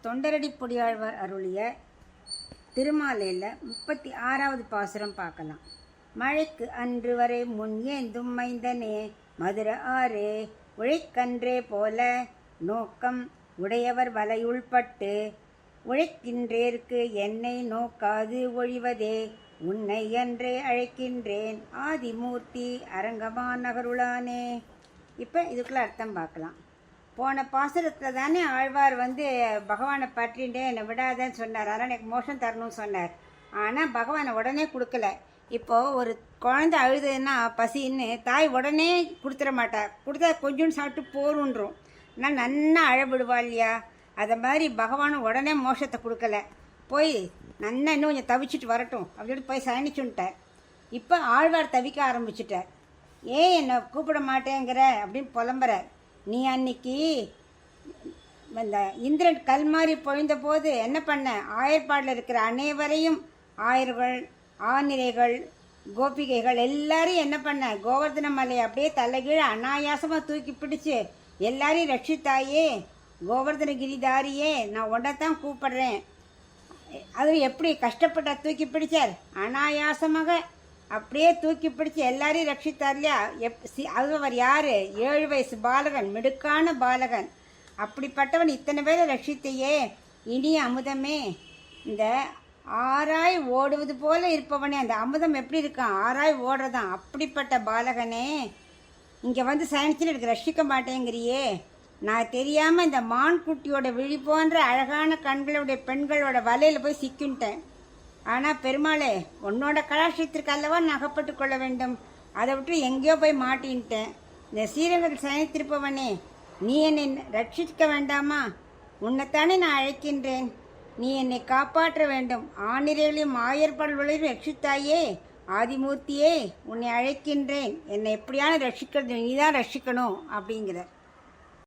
தொண்டரடிப்பொடியாழ்வார் அருளிய திருமாலையில் 36வது பாசுரம் பார்க்கலாம். மழைக்கு அன்று வரை முன் ஏந்தும் மைந்தனே மதுர ஆரே உழைக்கன்றே போல நோக்கம் உடையவர் வலையுள்பட்டு உழைக்கின்றேற்கு என்னை நோக்காது ஒழிவதே உன்னை என்றே அழைக்கின்றேன் ஆதிமூர்த்தி அரங்கமா நகருளானே. இப்போ இதுக்குள்ள அர்த்தம் பார்க்கலாம். போன பாசுரத்தில் தானே ஆழ்வார் பகவானை பற்றின்றே என்னை விடாதேன்னு சொன்னார், அதனால் எனக்கு மோஷம் தரணும்னு சொன்னார். ஆனால் பகவானை உடனே கொடுக்கல. இப்போது ஒரு குழந்தை அழுதுன்னா பசின்னு தாய் உடனே கொடுத்துட மாட்டார், கொடுத்தா கொஞ்சோன்னு சாப்பிட்டு போருன்றோம். ஆனால் நன்னா அழவிடுவா இல்லையா? அதை மாதிரி பகவானும் உடனே மோஷத்தை கொடுக்கல, போய் நன்னா இன்னும் கொஞ்சம் தவிச்சிட்டு வரட்டும் அப்படின்னு போய் சயனிச்சுட்டார். இப்போ ஆழ்வார் தவிக்க ஆரம்பிச்சிட்டார். ஏன் என்னை கூப்பிட மாட்டேங்கிற அப்படின்னு புலம்புறார். நீ அன்னைக்கு இந்த இந்திரன் கல் மாதிரி பொழிந்த போது என்ன பண்ண? ஆயர்பாடில் இருக்கிற அனைவரையும் ஆயர்கள் ஆநிரைகள் கோபிகைகள் எல்லாரையும் என்ன பண்ண? கோவர்தன மலையை அப்படியே தலைகீழ அனாயாசமாக தூக்கி பிடிச்சு எல்லாரையும் ரட்சித்தாயே கோவர்தன கிரிதாரியே, நான் உன்னைத்தான் கூப்பிடுறேன். அது எப்படி கஷ்டப்பட்ட தூக்கி பிடிச்சார்? அனாயாசமாக அப்படியே தூக்கி பிடிச்சி எல்லாரையும் ரட்சித்தார் இல்லையா? அது அவர் யார்? 7 வயசு பாலகன், மிடுக்கான பாலகன். அப்படிப்பட்டவன் இத்தனை பேரை ரட்சித்தையே. இனிய அமுதமே, இந்த ஆராய் ஓடுவது போல இருப்பவனே, அந்த அமுதம் எப்படி இருக்கான்? ஆராய் ஓடுறதான். அப்படிப்பட்ட பாலகனே இங்கே சயனிச்சுன்னு எனக்கு ரட்சிக்க மாட்டேங்கிறியே. நான் தெரியாமல் இந்த மான்குட்டியோட விழி போன்ற அழகான கண்களுடைய பெண்களோட வலையில் போய் சிக்கின்ட்டேன். ஆனால் பெருமாளே, உன்னோட கலாட்சத்திற்கு அல்லவா நான் அகப்பட்டு கொள்ள வேண்டும். அதை விட்டு எங்கேயோ போய் மாட்டின்ட்டேன். இந்த சீரகர்கள் சயனித்திருப்பவனே, நீ என்னை ரட்சிக்க வேண்டாமா? உன்னைத்தானே நான் அழைக்கின்றேன். நீ என்னை காப்பாற்ற வேண்டும். ஆணிரைகளையும் ஆயர்பாடுகளையும் ரட்சித்தாயே ஆதிமூர்த்தியே, உன்னை அழைக்கின்றேன். என்னை எப்படியான ரட்சிக்கிறது, நீ தான் ரட்சிக்கணும் அப்படிங்கிறார்.